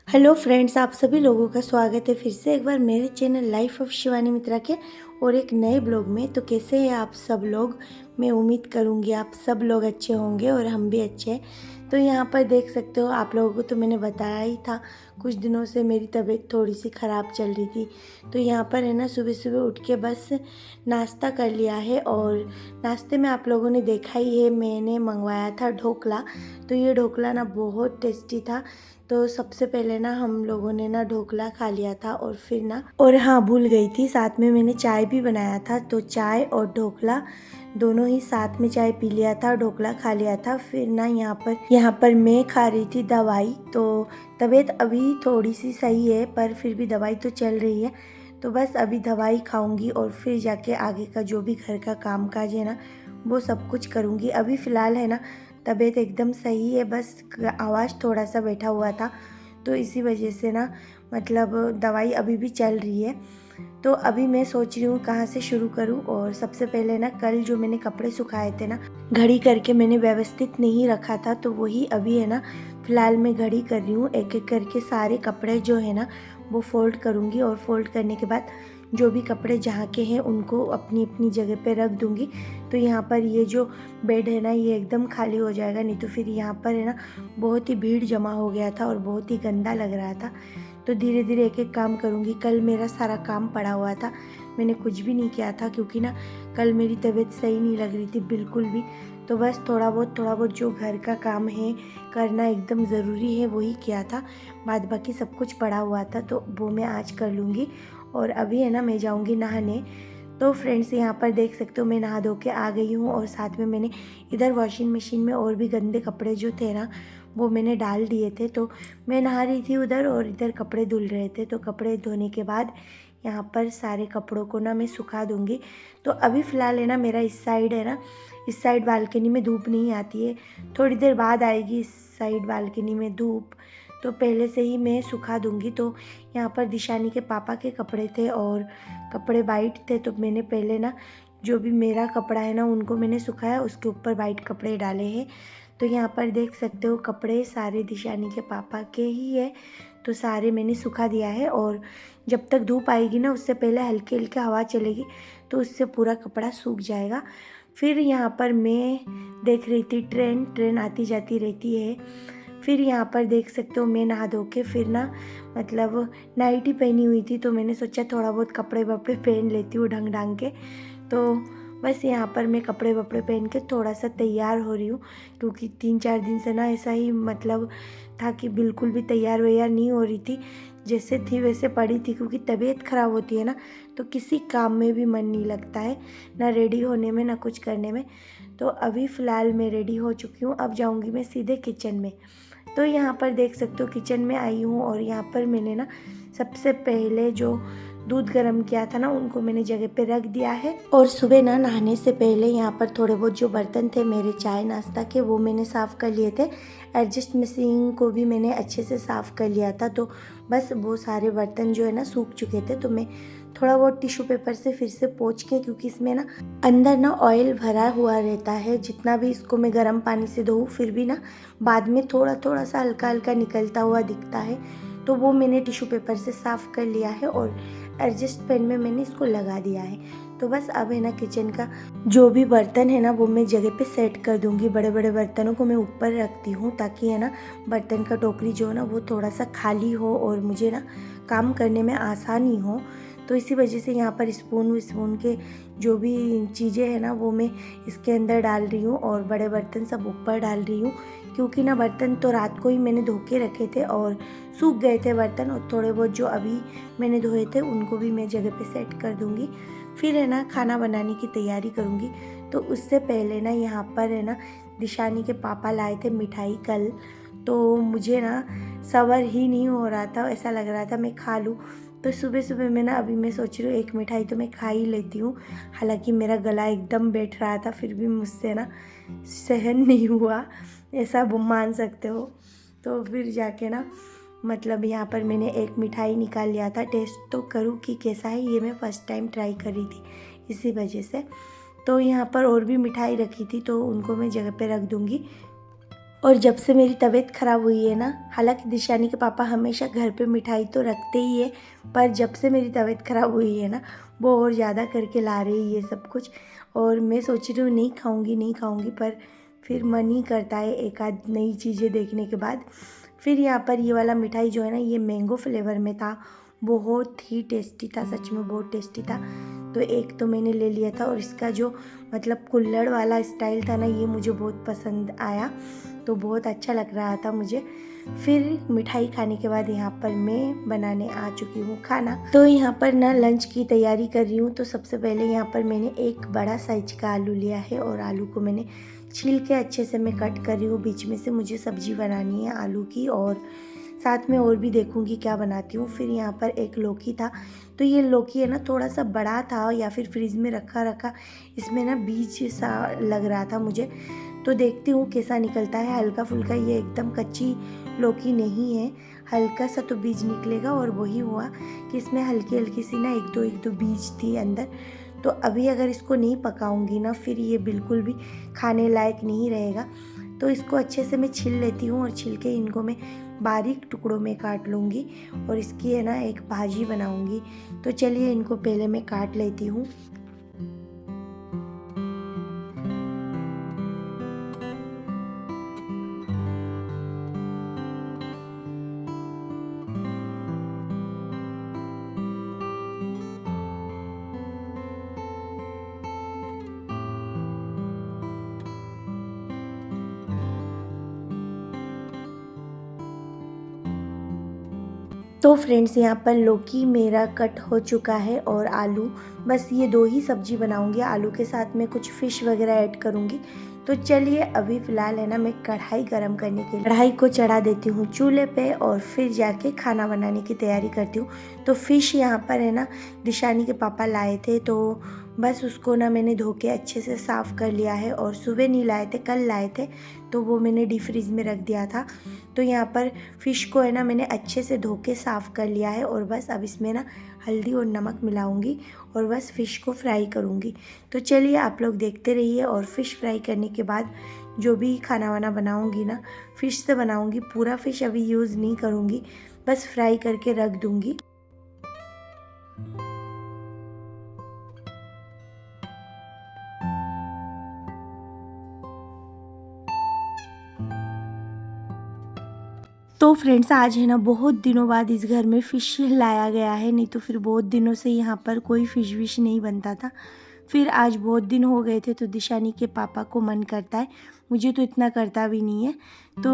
Hello friends, आप सभी लोगों का स्वागत है फिर से एक बार मेरे चैनल लाइफ ऑफ शिवानी मित्रा के और एक नए ब्लॉग में। तो कैसे हैं आप सब लोग? मैं उम्मीद करूँगी आप सब लोग अच्छे होंगे और हम भी अच्छे हैं। तो यहाँ पर देख सकते हो, आप लोगों को तो मैंने बताया ही था, कुछ दिनों से मेरी तबीयत थोड़ी सी ख़राब चल रही थी। तो यहाँ पर है ना, सुबह सुबह उठ के बस नाश्ता कर लिया है और नाश्ते में आप लोगों ने देखा ही है, मैंने मंगवाया था ढोकला। तो ये ढोकला ना बहुत टेस्टी था। तो सबसे पहले ना हम लोगों ने ना ढोकला खा लिया था और फिर ना, और हाँ भूल गई थी, साथ में मैंने चाय भी बनाया था। तो चाय और ढोकला दोनों ही साथ में, चाय पी लिया था, ढोकला खा लिया था। फिर ना यहाँ पर मैं खा रही थी दवाई। तो तबीयत अभी थोड़ी सी सही है पर फिर भी दवाई तो चल रही है। तो बस अभी दवाई खाऊंगी और फिर जाके आगे का जो भी घर का काम काज है ना, वो सब कुछ करूँगी। अभी फ़िलहाल है ना, तबीयत एकदम सही है, बस आवाज़ थोड़ा सा बैठा हुआ था तो इसी वजह से ना, मतलब दवाई अभी भी चल रही है। तो अभी मैं सोच रही हूँ कहाँ से शुरू करूँ। और सबसे पहले ना, कल जो मैंने कपड़े सुखाए थे ना, घड़ी करके मैंने व्यवस्थित नहीं रखा था, तो वही अभी है ना, फ़िलहाल मैं घड़ी कर रही हूँ। एक एक करके सारे कपड़े जो है ना, वो फोल्ड करूँगी और फोल्ड करने के बाद जो भी कपड़े जहाँ के हैं उनको अपनी अपनी जगह पे रख दूँगी। तो यहाँ पर ये जो बेड है ना, ये एकदम खाली हो जाएगा, नहीं तो फिर यहाँ पर है ना, बहुत ही भीड़ जमा हो गया था और बहुत ही गंदा लग रहा था। तो धीरे धीरे एक एक काम करूँगी। कल मेरा सारा काम पड़ा हुआ था, मैंने कुछ भी नहीं किया था क्योंकि ना, कल मेरी तबीयत सही नहीं लग रही थी बिल्कुल भी। तो बस थोड़ा बहुत जो घर का काम है करना एकदम ज़रूरी है वही किया था, बाद बाकी सब कुछ पड़ा हुआ था तो वो मैं आज कर लूँगी। और अभी है ना, मैं जाऊँगी नहाने। तो फ्रेंड्स, यहाँ पर देख सकते हो मैं नहा धो के आ गई हूँ और साथ में मैंने इधर वॉशिंग मशीन में और भी गंदे कपड़े जो थे ना, वो मैंने डाल दिए थे। तो मैं नहा रही थी उधर और इधर कपड़े धुल रहे थे। तो कपड़े धोने के बाद यहाँ पर सारे कपड़ों को ना मैं सुखा दूँगी। तो अभी फ़िलहाल है ना, मेरा इस साइड है ना, इस साइड बालकनी में धूप नहीं आती है, थोड़ी देर बाद आएगी इस साइड बालकनी में धूप। तो पहले से ही मैं सुखा दूँगी। तो यहाँ पर दिशानी के पापा के कपड़े थे और कपड़े वाइट थे, तो मैंने पहले ना, जो भी मेरा कपड़ा है ना, उनको मैंने सुखाया, उसके ऊपर वाइट कपड़े डाले हैं। तो यहाँ पर देख सकते हो, कपड़े सारे दिशानी के पापा के ही है, तो सारे मैंने सुखा दिया है। और जब तक धूप आएगी ना, उससे पहले हल्की हल्की हवा चलेगी तो उससे पूरा कपड़ा सूख जाएगा। फिर यहाँ पर मैं देख रही थी, ट्रेन आती जाती रहती है। फिर यहाँ पर देख सकते हो, मैं नहा धो के फिर ना, मतलब नाइटी पहनी हुई थी, तो मैंने सोचा थोड़ा बहुत कपड़े वपड़े पहन लेती हूँ ढंग ढंग के। तो बस यहाँ पर मैं कपड़े वपड़े पहन के थोड़ा सा तैयार हो रही हूँ, क्योंकि 3-4 दिन से ना ऐसा ही मतलब था कि बिल्कुल भी तैयार वैयार नहीं हो रही थी, जैसे थी वैसे पड़ी थी। क्योंकि तबीयत ख़राब होती है ना, तो किसी काम में भी मन नहीं लगता है, ना रेडी होने में ना कुछ करने में। तो अभी फ़िलहाल मैं रेडी हो चुकी हूँ, अब जाऊँगी मैं सीधे किचन में। तो यहाँ पर देख सकते हो, किचन में आई हूँ और यहाँ पर मैंने ना, सबसे पहले जो दूध गर्म किया था ना, उनको मैंने जगह पे रख दिया है। और सुबह ना, नहाने से पहले यहाँ पर थोड़े बहुत जो बर्तन थे मेरे चाय नाश्ता के, वो मैंने साफ़ कर लिए थे। एडजस्ट मशीन को भी मैंने अच्छे से साफ़ कर लिया था। तो बस वो सारे बर्तन जो है ना, सूख चुके थे, तो मैं थोड़ा बहुत टिश्यू पेपर से फिर से पोंछ के, क्योंकि इसमें ना अंदर ना ऑयल भरा हुआ रहता है, जितना भी इसको मैं गर्म पानी से धोऊँ फिर भी ना, बाद में थोड़ा थोड़ा सा हल्का हल्का निकलता हुआ दिखता है। तो वो मैंने टिश्यू पेपर से साफ़ कर लिया है और एडजस्ट पेन में मैंने इसको लगा दिया है। तो बस अब है ना, किचन का जो भी बर्तन है ना, वो मैं जगह पे सेट कर दूंगी। बड़े बड़े बर्तनों को मैं ऊपर रखती हूँ, ताकि है ना, बर्तन का टोकरी जो है ना, वो थोड़ा सा खाली हो और मुझे ना काम करने में आसानी हो। तो इसी वजह से यहाँ पर स्पून के जो भी चीज़ें हैं ना, वो मैं इसके अंदर डाल रही हूँ और बड़े बर्तन सब ऊपर डाल रही हूँ। क्योंकि ना, बर्तन तो रात को ही मैंने धो के रखे थे और सूख गए थे बर्तन, और थोड़े बहुत जो अभी मैंने धोए थे उनको भी मैं जगह पे सेट कर दूँगी। फिर है ना, खाना बनाने की तैयारी करूँगी। तो उससे पहले ना, यहाँ पर है ना, दिशानी के पापा लाए थे मिठाई कल। तो मुझे ना सब्र ही नहीं हो रहा था, ऐसा लग रहा था मैं खा लूँ। तो सुबह सुबह में ना, अभी मैं सोच रही हूँ एक मिठाई तो मैं खा ही लेती हूँ। हालांकि मेरा गला एकदम बैठ रहा था, फिर भी मुझसे ना सहन नहीं हुआ, ऐसा मान सकते हो। तो फिर जाके ना, मतलब यहाँ पर मैंने एक मिठाई निकाल लिया था, टेस्ट तो करूँ कि कैसा है, ये मैं फ़र्स्ट टाइम ट्राई कर रही थी इसी वजह से। तो यहाँ पर और भी मिठाई रखी थी, तो उनको मैं जगह पे रख दूँगी। और जब से मेरी तबीयत ख़राब हुई है ना, हालांकि दिशानी के पापा हमेशा घर पे मिठाई तो रखते ही है, पर जब से मेरी तबीयत ख़राब हुई है ना, वो और ज़्यादा करके ला रही है ये सब कुछ। और मैं सोच रही हूँ नहीं खाऊंगी, पर फिर मन ही करता है एक आध नई चीज़ें देखने के बाद। फिर यहाँ पर ये वाला मिठाई जो है ना, ये मैंगो फ्लेवर में था, बहुत ही टेस्टी था, सच में बहुत टेस्टी था। तो एक तो मैंने ले लिया था, और इसका जो मतलब कुल्हड़ वाला स्टाइल था ना, ये मुझे बहुत पसंद आया, तो बहुत अच्छा लग रहा था मुझे। फिर मिठाई खाने के बाद यहाँ पर मैं बनाने आ चुकी हूँ खाना। तो यहाँ पर ना लंच की तैयारी कर रही हूँ। तो सबसे पहले यहाँ पर मैंने एक बड़ा साइज का आलू लिया है, और आलू को मैंने छील के अच्छे से मैं कट कर रही हूँ। बीच में से मुझे सब्जी बनानी है आलू की, और साथ में और भी देखूँगी क्या बनाती हूँ। फिर यहाँ पर एक लौकी था, तो ये लौकी है ना थोड़ा सा बड़ा था, या फिर फ्रिज में रखा इसमें ना बीज सा लग रहा था मुझे, तो देखती हूँ कैसा निकलता है। हल्का फुल्का, ये एकदम कच्ची लौकी नहीं है, हल्का सा तो बीज निकलेगा। और वही हुआ कि इसमें हल्की हल्की सी ना एक दो बीज थी अंदर। तो अभी अगर इसको नहीं पकाऊंगी ना, फिर ये बिल्कुल भी खाने लायक नहीं रहेगा। तो इसको अच्छे से मैं छील लेती हूँ, और छील के इनको मैं बारीक टुकड़ों में काट लूँगी, और इसकी है ना एक भाजी बनाऊँगी। तो चलिए इनको पहले मैं काट लेती हूँ। तो फ्रेंड्स, यहाँ पर लौकी मेरा कट हो चुका है, और आलू, बस ये दो ही सब्जी बनाऊंगी। आलू के साथ में कुछ फ़िश वगैरह ऐड करूंगी। तो चलिए अभी फ़िलहाल है ना, मैं कढ़ाई गरम करने के लिए कढ़ाई को चढ़ा देती हूँ चूल्हे पे, और फिर जाके खाना बनाने की तैयारी करती हूँ। तो फ़िश यहाँ पर है ना, दिशानी के पापा लाए थे, तो बस उसको ना मैंने धो के अच्छे से साफ़ कर लिया है। और सुबह नहीं लाए थे, कल लाए थे, तो वो मैंने डीप फ्रीज़ में रख दिया था। तो यहाँ पर फ़िश को है ना मैंने अच्छे से धो के साफ़ कर लिया है, और बस अब इसमें ना हल्दी और नमक मिलाऊंगी, और बस फ़िश को फ्राई करूंगी। तो चलिए आप लोग देखते रहिए। और फ़िश फ्राई करने के बाद जो भी खाना वाना बनाऊंगी ना, फ़िश से बनाऊंगी। पूरा फ़िश अभी यूज़ नहीं करूंगी, बस फ्राई करके रख दूंगी। तो फ्रेंड्स, आज है ना बहुत दिनों बाद इस घर में फ़िश लाया गया है, नहीं तो फिर बहुत दिनों से यहाँ पर कोई फ़िश विश नहीं बनता था। फिर आज बहुत दिन हो गए थे, तो दिशानी के पापा को मन करता है, मुझे तो इतना करता भी नहीं है, तो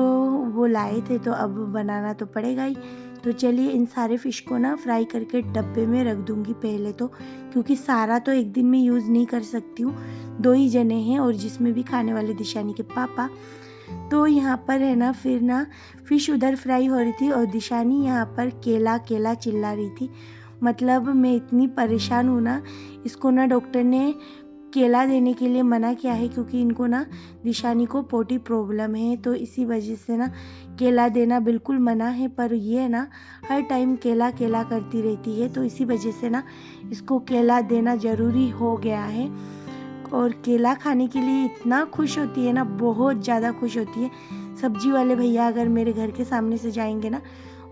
वो लाए थे, तो अब बनाना तो पड़ेगा ही। तो चलिए इन सारे फ़िश को ना फ्राई करके डब्बे में रख दूँगी पहले तो, क्योंकि सारा तो एक दिन में यूज़ नहीं कर सकती हूँ, 2 ही जने हैं, और जिसमें भी खाने वाले दिशानी के पापा। तो यहाँ पर है ना, फिर ना फ़िश उधर फ्राई हो रही थी, और दिशानी यहाँ पर केला केला चिल्ला रही थी। मतलब मैं इतनी परेशान हूँ ना, इसको ना डॉक्टर ने केला देने के लिए मना किया है, क्योंकि इनको ना दिशानी को पोटी प्रॉब्लम है, तो इसी वजह से ना केला देना बिल्कुल मना है। पर ये ना हर टाइम केला केला करती रहती है, तो इसी वजह से ना इसको केला देना ज़रूरी हो गया है। और केला खाने के लिए इतना खुश होती है ना, बहुत ज़्यादा खुश होती है। सब्जी वाले भैया अगर मेरे घर के सामने से जाएंगे ना,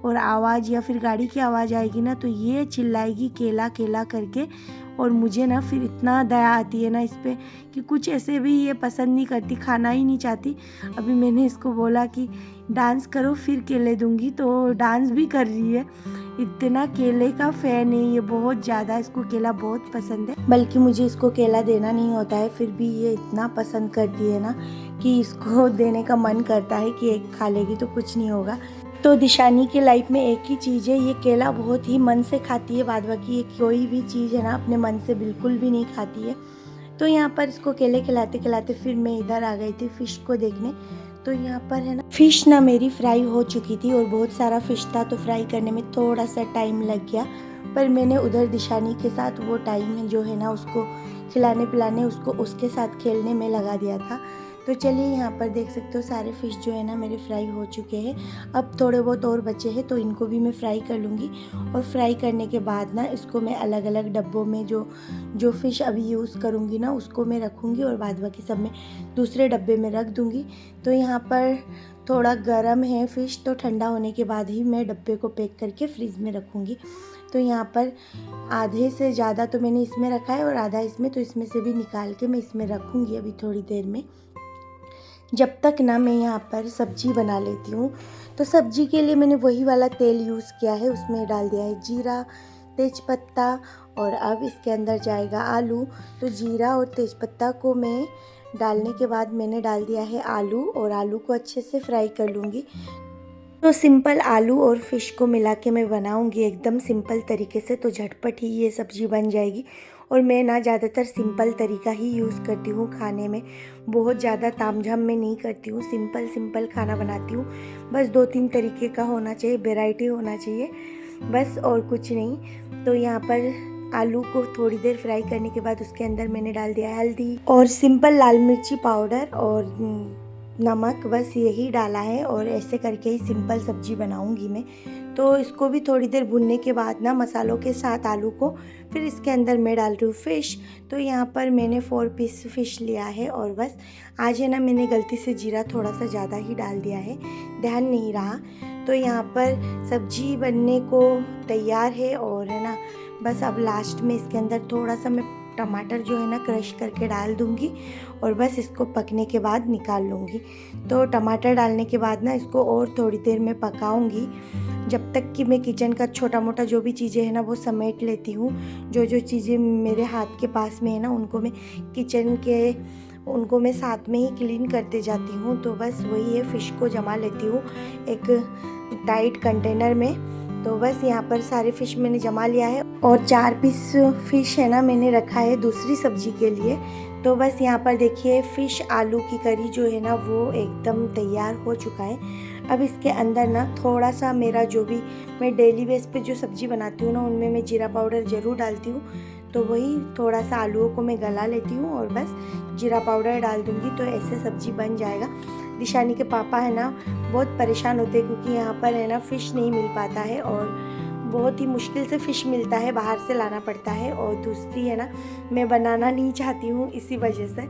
और आवाज़ या फिर गाड़ी की आवाज़ आएगी ना, तो ये चिल्लाएगी केला केला करके। और मुझे ना फिर इतना दया आती है ना इस पर, कि कुछ ऐसे भी ये पसंद नहीं करती, खाना ही नहीं चाहती। अभी मैंने इसको बोला कि डांस करो फिर केले दूंगी, तो डांस भी कर रही है। इतना केले का फ़ैन है ये, बहुत ज़्यादा, इसको केला बहुत पसंद है। बल्कि मुझे इसको केला देना नहीं होता है, फिर भी ये इतना पसंद करती है ना, कि इसको देने का मन करता है कि एक खा लेगी तो कुछ नहीं होगा। तो दिशानी की लाइफ में एक ही चीज़ है, ये केला बहुत ही मन से खाती है, बाद बाकी ये कोई भी चीज़ है ना अपने मन से बिल्कुल भी नहीं खाती है। तो यहाँ पर इसको केले खिलाते खिलाते फिर मैं इधर आ गई थी फ़िश को देखने। तो यहाँ पर है ना फ़िश ना मेरी फ्राई हो चुकी थी, और बहुत सारा फ़िश था, तो फ्राई करने में थोड़ा सा टाइम लग गया। पर मैंने उधर दिशानी के साथ वो टाइम जो है ना, उसको खिलाने पिलाने, उसको उसके साथ खेलने में लगा दिया था। तो तो चलिए यहाँ पर देख सकते हो सारे फ़िश जो है ना मेरे फ्राई हो चुके हैं। अब थोड़े बहुत और बचे हैं तो इनको भी मैं फ्राई कर लूँगी। और फ्राई करने के बाद ना इसको मैं अलग अलग डब्बों में जो फ़िश अभी यूज़ करूँगी ना उसको मैं रखूँगी और बाद बाकी सब मैं दूसरे डब्बे में रख दूँगी। तो यहाँ पर थोड़ा गर्म है फ़िश, तो ठंडा होने के बाद ही मैं डब्बे को पैक करके फ्रीज़ में रखूँगी। तो यहाँ पर आधे से ज़्यादा तो मैंने इसमें रखा है और आधा इसमें, तो इसमें से भी निकाल के मैं इसमें रखूँगी अभी थोड़ी देर में, जब तक ना मैं यहाँ पर सब्जी बना लेती हूँ। तो सब्जी के लिए मैंने वही वाला तेल यूज़ किया है, उसमें डाल दिया है जीरा, तेज़पत्ता और अब इसके अंदर जाएगा आलू। तो जीरा और तेज़पत्ता को मैं डालने के बाद मैंने डाल दिया है आलू और आलू को अच्छे से फ्राई कर लूँगी। तो सिंपल आलू और फ़िश को मिला के मैं बनाऊँगी एकदम सिंपल तरीके से, तो झटपट ही ये सब्ज़ी बन जाएगी। और मैं ना ज़्यादातर सिंपल तरीका ही यूज़ करती हूँ खाने में, बहुत ज़्यादा तामझाम में नहीं करती हूँ, सिंपल खाना बनाती हूँ। बस 2-3 तरीके का होना चाहिए, वैरायटी होना चाहिए बस, और कुछ नहीं। तो यहाँ पर आलू को थोड़ी देर फ्राई करने के बाद उसके अंदर मैंने डाल दिया हल्दी और सिंपल लाल मिर्ची पाउडर और नमक, बस यही डाला है। और ऐसे करके ही सिंपल सब्जी बनाऊंगी मैं। तो इसको भी थोड़ी देर भुनने के बाद ना मसालों के साथ आलू को, फिर इसके अंदर मैं डाल रही हूँ फ़िश। तो यहाँ पर मैंने 4 पीस फ़िश लिया है और बस आज है ना मैंने गलती से जीरा थोड़ा सा ज़्यादा ही डाल दिया है, ध्यान नहीं रहा। तो यहाँ पर सब्जी बनने को तैयार है और है ना बस अब लास्ट में इसके अंदर थोड़ा सा मैं टमाटर जो है ना क्रश करके डाल दूँगी और बस इसको पकने के बाद निकाल लूँगी। तो टमाटर डालने के बाद ना इसको और थोड़ी देर में पकाऊँगी, जब तक कि मैं किचन का छोटा मोटा जो भी चीज़ें हैं ना वो समेट लेती हूँ। जो चीज़ें मेरे हाथ के पास में है ना उनको मैं साथ में ही क्लीन करते जाती हूँ। तो बस वही है, फ़िश को जमा लेती हूँ एक टाइट कंटेनर में। तो बस यहाँ पर सारे फ़िश मैंने जमा लिया है और 4 पीस फ़िश है ना मैंने रखा है दूसरी सब्जी के लिए। तो बस यहाँ पर देखिए फ़िश आलू की करी जो है ना वो एकदम तैयार हो चुका है। अब इसके अंदर ना थोड़ा सा मेरा जो भी मैं डेली बेस पे जो सब्ज़ी बनाती हूँ ना उनमें मैं जीरा पाउडर ज़रूर डालती हूँ। तो वही थोड़ा सा आलूओं को मैं गला लेती हूँ और बस जीरा पाउडर डाल दूँगी, तो ऐसे सब्ज़ी बन जाएगा। दिशानी के पापा है ना बहुत परेशान होते हैं क्योंकि यहाँ पर है ना फ़िश नहीं मिल पाता है और बहुत ही मुश्किल से फ़िश मिलता है, बाहर से लाना पड़ता है। और दूसरी है ना मैं बनाना नहीं चाहती हूँ इसी वजह से,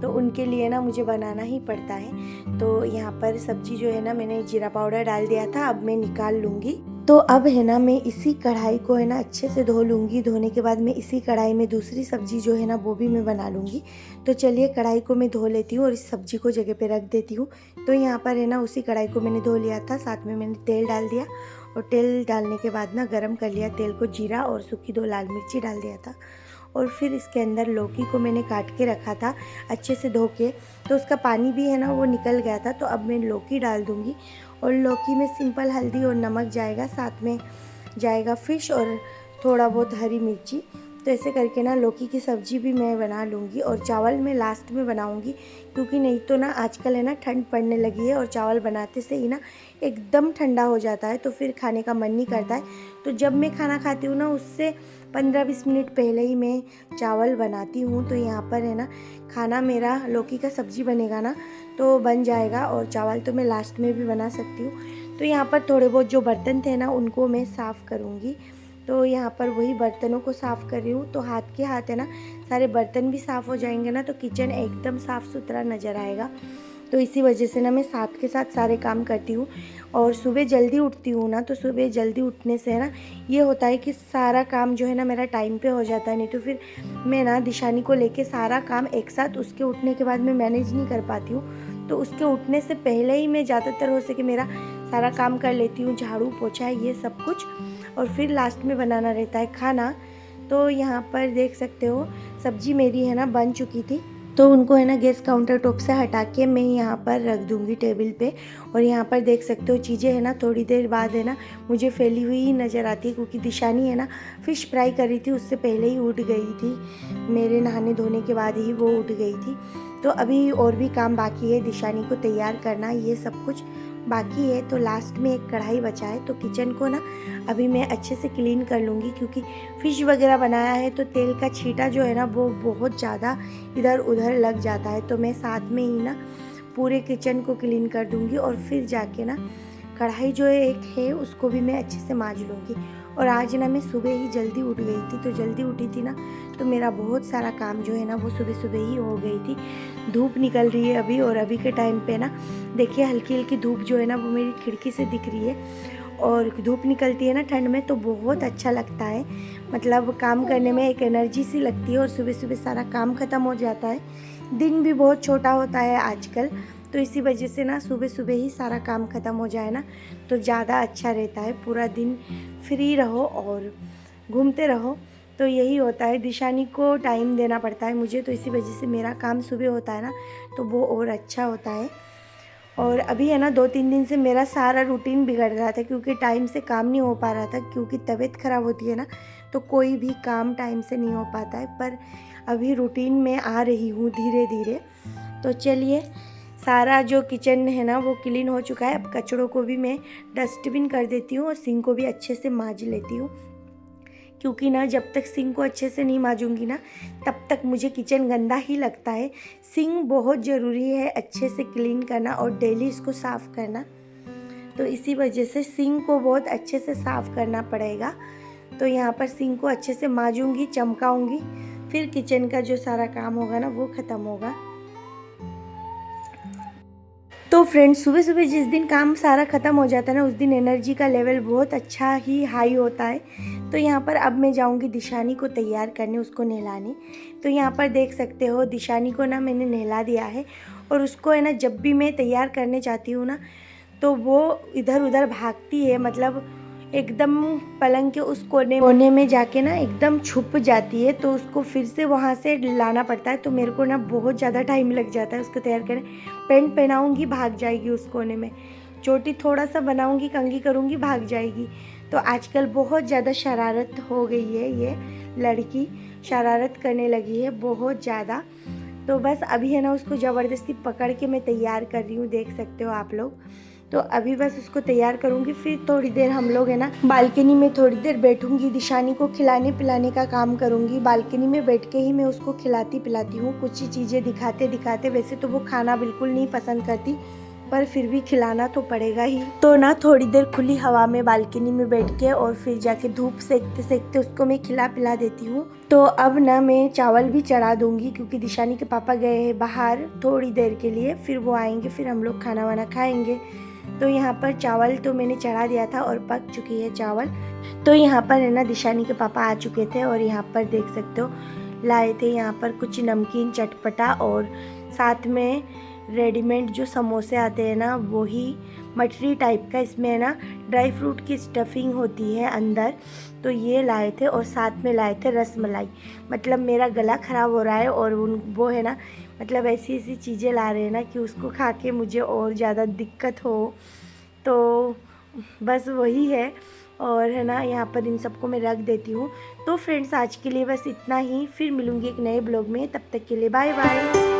तो उनके लिए ना मुझे बनाना ही पड़ता है। तो यहाँ पर सब्ज़ी जो है ना मैंने जीरा पाउडर डाल दिया था, अब मैं निकाल लूँगी। तो अब है ना मैं इसी कढ़ाई को है ना अच्छे से धो लूँगी। धोने के बाद मैं इसी कढ़ाई में दूसरी सब्ज़ी जो है ना वो भी मैं बना लूँगी। तो चलिए कढ़ाई को मैं धो लेती हूँ और इस सब्ज़ी को जगह पे रख देती हूँ। तो यहाँ पर है ना उसी कढ़ाई को मैंने धो लिया था, साथ में मैंने तेल डाल दिया और तेल डालने के बाद ना गरम कर लिया तेल को, जीरा और सूखी 2 लाल मिर्ची डाल दिया था। और फिर इसके अंदर लौकी को मैंने काट के रखा था अच्छे से धो के, तो उसका पानी भी है ना वो निकल गया था। तो अब मैं लौकी डाल दूँगी और लौकी में सिंपल हल्दी और नमक जाएगा, साथ में जाएगा फ़िश और थोड़ा बहुत हरी मिर्ची। तो ऐसे करके ना लौकी की सब्ज़ी भी मैं बना लूँगी और चावल मैं लास्ट में बनाऊँगी, क्योंकि नहीं तो ना आजकल है ना ठंड पड़ने लगी है और चावल बनाते से ही ना एकदम ठंडा हो जाता है, तो फिर खाने का मन नहीं करता है। तो जब मैं खाना खाती हूँ ना उससे 15-20 मिनट पहले ही मैं चावल बनाती हूँ। तो यहाँ पर है ना खाना मेरा लौकी का सब्ज़ी बनेगा ना तो बन जाएगा और चावल तो मैं लास्ट में भी बना सकती हूँ। तो यहाँ पर थोड़े बहुत जो बर्तन थे ना उनको मैं साफ़ करूँगी। तो यहाँ पर वही बर्तनों को साफ़ कर रही हूँ, तो हाथ के हाथ है ना सारे बर्तन भी साफ़ हो जाएंगे ना तो किचन एकदम साफ़ सुथरा नज़र आएगा। तो इसी वजह से ना मैं साथ के साथ सारे काम करती हूँ। और सुबह जल्दी उठती हूँ ना, तो सुबह जल्दी उठने से है ना ये होता है कि सारा काम जो है ना मेरा टाइम पे हो जाता है। नहीं तो फिर मैं ना दिशानी को लेके सारा काम एक साथ उसके उठने के बाद मैं मैनेज नहीं कर पाती हूँ। तो उसके उठने से पहले ही मैं ज़्यादातर हो सके मेरा सारा काम कर लेती हूँ, झाड़ू पोछा ये सब कुछ, और फिर लास्ट में बनाना रहता है खाना। तो यहाँ पर देख सकते हो सब्जी मेरी है ना बन चुकी थी, तो उनको है ना गैस काउंटर टॉप से हटा के मैं यहाँ पर रख दूँगी टेबल पे। और यहाँ पर देख सकते हो चीज़ें है ना थोड़ी देर बाद है ना मुझे फैली हुई ही नज़र आती है, क्योंकि दिशानी है ना फ़िश फ्राई कर रही थी, उससे पहले ही उठ गई थी, मेरे नहाने धोने के बाद ही वो उठ गई थी। तो अभी और भी काम बाकी है, दिशानी को तैयार करना ये सब कुछ बाकी है। तो लास्ट में एक कढ़ाई बचा है, तो किचन को ना अभी मैं अच्छे से क्लीन कर लूँगी, क्योंकि फ़िश वगैरह बनाया है तो तेल का छींटा जो है ना वो बहुत ज़्यादा इधर उधर लग जाता है। तो मैं साथ में ही ना पूरे किचन को क्लीन कर दूँगी और फिर जाके ना कढ़ाई जो है एक है उसको भी मैं अच्छे से मांज लूँगी। और आज ना मैं सुबह ही जल्दी उठ गई थी, तो जल्दी उठी थी ना तो मेरा बहुत सारा काम जो है ना वो सुबह सुबह ही हो गई थी। धूप निकल रही है अभी, और अभी के टाइम पे ना देखिए हल्की हल्की धूप जो है ना वो मेरी खिड़की से दिख रही है। और धूप निकलती है ना ठंड में तो बहुत अच्छा लगता है, मतलब काम करने में एक एनर्जी सी लगती है और सुबह सुबह सारा काम ख़त्म हो जाता है। दिन भी बहुत छोटा होता है आजकल, तो इसी वजह से ना सुबह सुबह ही सारा काम ख़त्म हो जाए ना तो ज़्यादा अच्छा रहता है। पूरा दिन फ्री रहो और घूमते रहो, तो यही होता है। दिशानी को टाइम देना पड़ता है मुझे, तो इसी वजह से मेरा काम सुबह होता है ना तो वो और अच्छा होता है। और अभी है ना 2-3 दिन से मेरा सारा रूटीन बिगड़ रहा था, क्योंकि टाइम से काम नहीं हो पा रहा था, क्योंकि तबीयत ख़राब होती है ना तो कोई भी काम टाइम से नहीं हो पाता है। पर अभी रूटीन में आ रही हूँ धीरे धीरे। तो चलिए, सारा जो किचन है ना वो क्लीन हो चुका है। अब कचड़ों को भी मैं डस्टबिन कर देती हूँ और सिंक को भी अच्छे से मांज लेती हूँ, क्योंकि ना जब तक सिंक को अच्छे से नहीं मांजूंगी ना तब तक मुझे किचन गंदा ही लगता है। सिंक बहुत ज़रूरी है अच्छे से क्लीन करना और डेली इसको साफ़ करना, तो इसी वजह से सिंक को बहुत अच्छे से साफ़ करना पड़ेगा। तो यहाँ पर सिंक को अच्छे से मांजूंगी, चमकाऊंगी, फिर किचन का जो सारा काम होगा ना वो ख़त्म होगा। तो फ्रेंड्स, सुबह सुबह जिस दिन काम सारा ख़त्म हो जाता है ना उस दिन एनर्जी का लेवल बहुत अच्छा ही हाई होता है। तो यहाँ पर अब मैं जाऊँगी दिशानी को तैयार करने, उसको नहलाने। तो यहाँ पर देख सकते हो दिशानी को ना मैंने नहला दिया है, और उसको है ना जब भी मैं तैयार करने जाती हूँ ना तो वो इधर उधर भागती है, मतलब एकदम पलंग के उस कोने में जाके ना एकदम छुप जाती है, तो उसको फिर से वहाँ से लाना पड़ता है। तो मेरे को ना बहुत ज़्यादा टाइम लग जाता है उसको तैयार करने। पैंट पहनाऊँगी भाग जाएगी उस कोने में, चोटी थोड़ा सा बनाऊँगी, कंघी करूँगी, भाग जाएगी। तो आजकल बहुत ज़्यादा शरारत हो गई है, ये लड़की शरारत करने लगी है बहुत ज़्यादा। तो बस अभी है ना उसको ज़बरदस्ती पकड़ के मैं तैयार कर रही हूँ, देख सकते हो आप लोग। तो अभी बस उसको तैयार करूँगी, फिर थोड़ी देर हम लोग है ना बालकनी में थोड़ी देर बैठूँगी, दिशानी को खिलाने पिलाने का काम करूँगी। बालकनी में बैठ के ही मैं उसको खिलाती पिलाती हूँ, कुछ ही चीज़ें दिखाते दिखाते। वैसे तो वो खाना बिल्कुल नहीं पसंद करती, पर फिर भी खिलाना तो पड़ेगा ही। तो ना थोड़ी देर खुली हवा में बालकनी में बैठ के और फिर जाके धूप सेकते सेकते उसको मैं खिला पिला देती हूँ। तो अब ना मैं चावल भी चढ़ा दूँगी, क्योंकि दिशानी के पापा गए हैं बाहर थोड़ी देर के लिए, फिर वो आएंगे, फिर हम लोग खाना वाना खाएंगे। तो यहाँ पर चावल तो मैंने चढ़ा दिया था और पक चुकी है चावल। तो यहाँ पर है ना दिशानी के पापा आ चुके थे, और यहाँ पर देख सकते हो लाए थे यहाँ पर कुछ नमकीन चटपटा, और साथ में रेडीमेड जो समोसे आते हैं ना वही मठरी टाइप का, इसमें है ना ड्राई फ्रूट की स्टफिंग होती है अंदर, तो ये लाए थे। और साथ में लाए थे रसमलाई। मतलब मेरा गला ख़राब हो रहा है और वो है ना मतलब ऐसी ऐसी चीज़ें ला रहे हैं ना कि उसको खा के मुझे और ज़्यादा दिक्कत हो, तो बस वही है। और है ना यहाँ पर इन सबको मैं रख देती हूँ। तो फ्रेंड्स, आज के लिए बस इतना ही, फिर मिलूँगी एक नए ब्लॉग में, तब तक के लिए बाय बाय।